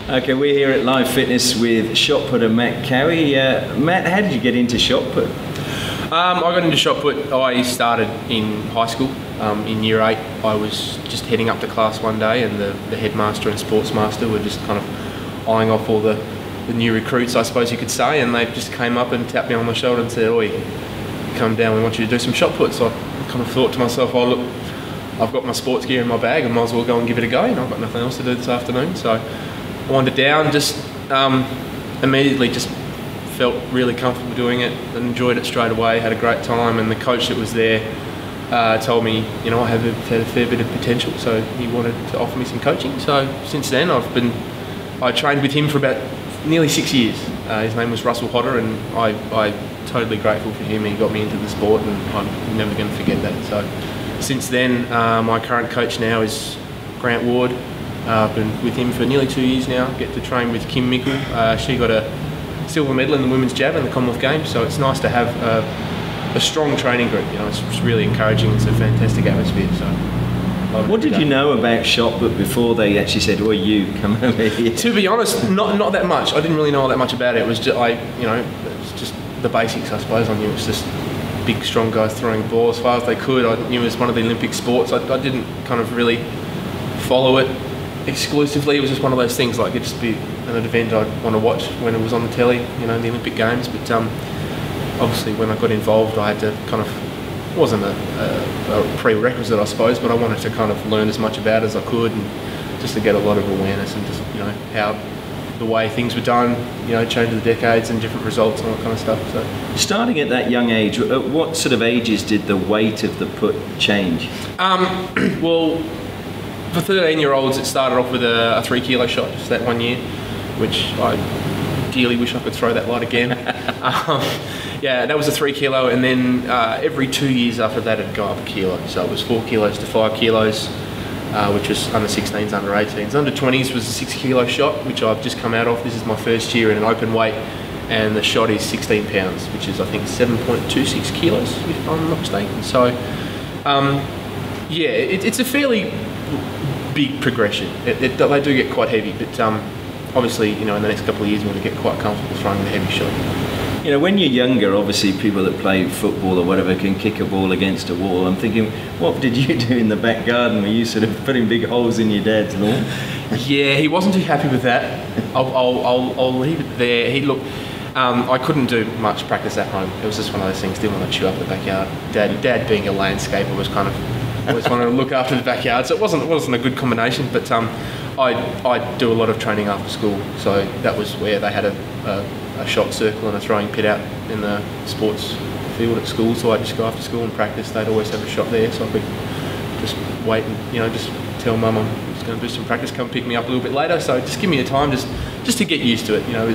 Okay, we're here at Live Fitness with shot putter Matt Cowie. Matt, how did you get into shot put? I got into shot put. I started in high school. In year 8, I was just heading up to class one day, and the headmaster and sportsmaster were just kind of eyeing off all the new recruits, I suppose you could say, and they just came up and tapped me on the shoulder and said, "Oi, come down, we want you to do some shot put." So I kind of thought to myself, "Oh look, I've got my sports gear in my bag, I might as well go and give it a go, and I've got nothing else to do this afternoon." So I wandered down, just immediately just felt really comfortable doing it and enjoyed it straight away, had a great time, and the coach that was there told me, you know, I had a fair bit of potential, so he wanted to offer me some coaching. So since then I trained with him for about nearly 6 years. His name was Russell Hodder, and I'm totally grateful for him. He got me into the sport, and I'm never going to forget that. So since then, my current coach now is Grant Ward. I've been with him for nearly 2 years now. Get to train with Kim Mickle. She got a silver medal in the women's jab in the Commonwealth Games, so it's nice to have a strong training group. You know, it's really encouraging. It's a fantastic atmosphere. So, what did you know about shot put before they actually said, "Well, you come over here"? To be honest, not that much. I didn't really know all that much about it. It was just it's just the basics, I suppose. I knew it was just big, strong guys throwing the ball as far as they could. I knew it was one of the Olympic sports. I didn't kind of really follow it exclusively. It was just one of those things, like it'd just be an event I'd want to watch when it was on the telly, you know, the Olympic Games. But obviously when I got involved, I had to kind of, it wasn't a prerequisite, I suppose, but I wanted to kind of learn as much about it as I could, and just to get a lot of awareness and just, you know, how the way things were done, you know, change of the decades and different results and all that kind of stuff. So, starting at that young age, at what sort of ages did the weight of the put change? Well, for 13-year-olds, it started off with a 3 kilo shot, just that 1 year, which I dearly wish I could throw that light again. Yeah, that was a 3 kilo, and then every 2 years after that it'd go up a kilo. So it was 4 kilos to 5 kilos, which was under 16s, under 18s. Under 20s was a 6 kilo shot, which I've just come out of. This is my first year in an open weight, and the shot is 16 pounds, which is I think 7.26 kilos, if I'm not mistaken. So, yeah, it's a fairly big progression. They do get quite heavy, but obviously, you know, in the next couple of years, we're going to get quite comfortable throwing the heavy shot. You know, when you're younger, obviously people that play football or whatever can kick a ball against a wall. I'm thinking, what did you do in the back garden? Were you sort of putting big holes in your dad's lawn? Yeah, he wasn't too happy with that. I'll leave it there. I couldn't do much practice at home. It was just one of those things, didn't want to chew up the backyard. Dad being a landscaper was kind of always wanted to look after the backyard, so it wasn't a good combination. But I do a lot of training after school, so that was where they had a shot circle and a throwing pit out in the sports field at school. So I just go after school and practice. They'd always have a shot there, so I could just wait and, you know, just tell Mum I'm just going to do some practice. Come pick me up a little bit later. So just give me a time, just to get used to it. You know,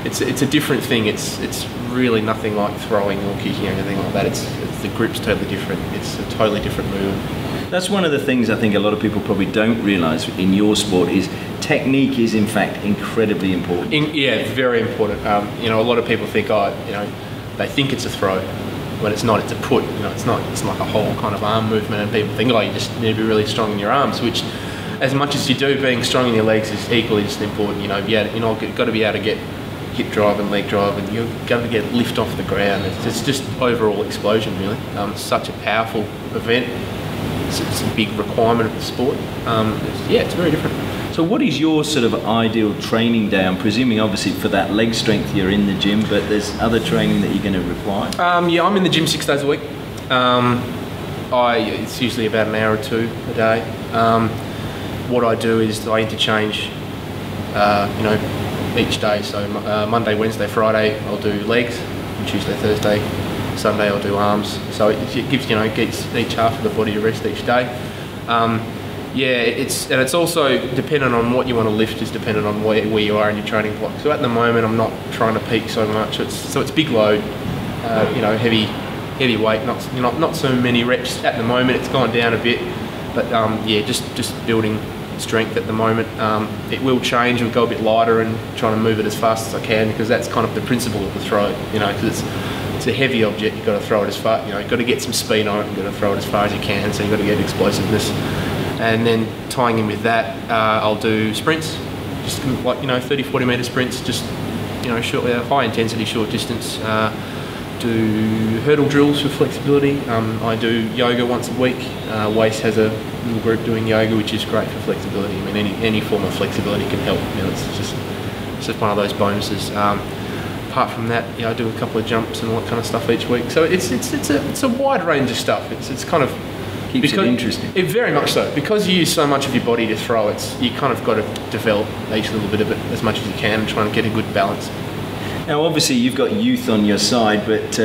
it's a different thing. It's really nothing like throwing or kicking or anything like that. It's the grip's totally different. It's a totally different move. That's one of the things I think a lot of people probably don't realise in your sport is technique is in fact incredibly important. Yeah, very important. You know, a lot of people think, they think it's a throw, when it's not. It's a put. You know, it's not. It's like a whole kind of arm movement, and people think, you just need to be really strong in your arms, which, as much as you do, being strong in your legs is equally just important. You know, you've got to be able to get hip drive and leg drive, and you've got to get lift off the ground. It's just overall explosion, really. It's such a powerful event. It's a big requirement of the sport. It's very different. So what is your sort of ideal training day? I'm presuming obviously for that leg strength you're in the gym, but there's other training that you're going to require? Yeah, I'm in the gym 6 days a week. It's usually about an hour or two a day. What I do is I interchange, each day. So Monday, Wednesday, Friday I'll do legs, and Tuesday, Thursday, Sunday I'll do arms. So it gives gets each half of the body a rest each day. It's also dependent on what you want to lift, is dependent on where you are in your training block. So at the moment I'm not trying to peak so much. It's big load, heavy weight, not so many reps at the moment. It's gone down a bit, but just building strength at the moment. It will change. We'll go a bit lighter and trying to move it as fast as I can, because that's kind of the principle of the throw. Because it's a heavy object. You've got to throw it as far. You've got to get some speed on it. You've got to throw it as far as you can. So you've got to get explosiveness. And then tying in with that, I'll do sprints. just like 30-40 metre sprints, just short, high intensity, short distance. Do hurdle drills for flexibility. I do yoga once a week. Waste has a little group doing yoga, which is great for flexibility. I mean, any form of flexibility can help. It's just one of those bonuses. Apart from that, I do a couple of jumps and all that kind of stuff each week. So it's a wide range of stuff. It's kind of keeps it interesting. It very much so, because you use so much of your body to throw. You kind of got to develop each little bit of it as much as you can and try and get a good balance. Now, obviously, you've got youth on your side, but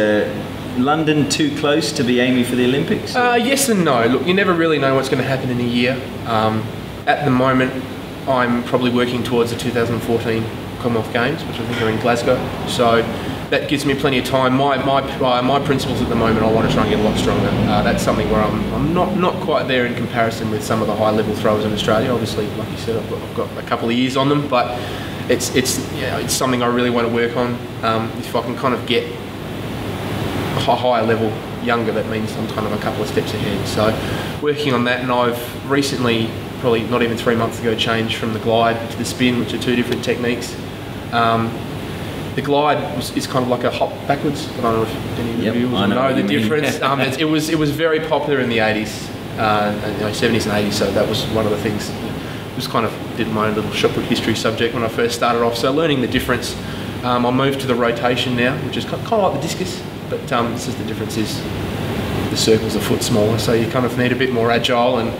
London too close to be aiming for the Olympics? Yes and no. Look, you never really know what's going to happen in a year. At the moment, I'm probably working towards the 2014 Commonwealth Games, which I think are in Glasgow. So that gives me plenty of time. My principles at the moment, I want to try and get a lot stronger. That's something where I'm not quite there in comparison with some of the high-level throwers in Australia. Obviously, like you said, I've got a couple of years on them, but it's something I really want to work on. If I can kind of get a higher level younger, that means I'm kind of a couple of steps ahead. So working on that, and I've recently, probably not even 3 months ago, changed from the glide to the spin, which are two different techniques. The glide is kind of like a hop backwards. I don't know if any of you viewers know the difference. It was very popular in the 80s, 70s and 80s. So that was one of the things. Just kind of did my own little shot put history subject when I first started off. So learning the difference. I moved to the rotation now, which is kind of like the discus, but this is the difference is the circle's a foot smaller, so you kind of need a bit more agile, and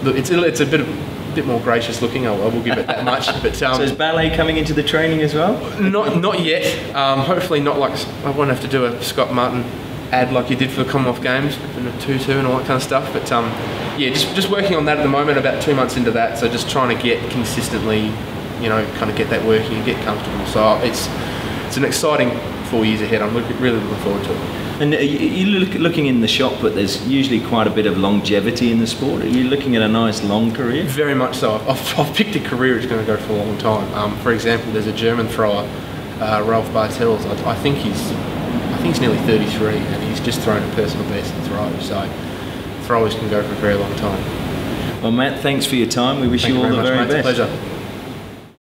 look, it's a bit more gracious looking. I will give it that much. But so is ballet coming into the training as well? Not yet. Hopefully not. Like, I won't have to do a Scott Martin ad like you did for the Commonwealth Games and a tutu and all that kind of stuff. But yeah, just working on that at the moment. About 2 months into that, so just trying to get consistently, kind of get that working and get comfortable. So it's an exciting 4 years ahead. I'm really looking forward to it. And you looking in the shot put, there's usually quite a bit of longevity in the sport. Are you looking at a nice long career? Very much so. I've picked a career that's going to go for a long time. For example, there's a German thrower, Ralph Bartels. I think he's nearly 33, and he's just thrown a personal best in throw. So throwers can go for a very long time. Well, Matt, thanks for your time. We wish you all the very best. It's a pleasure.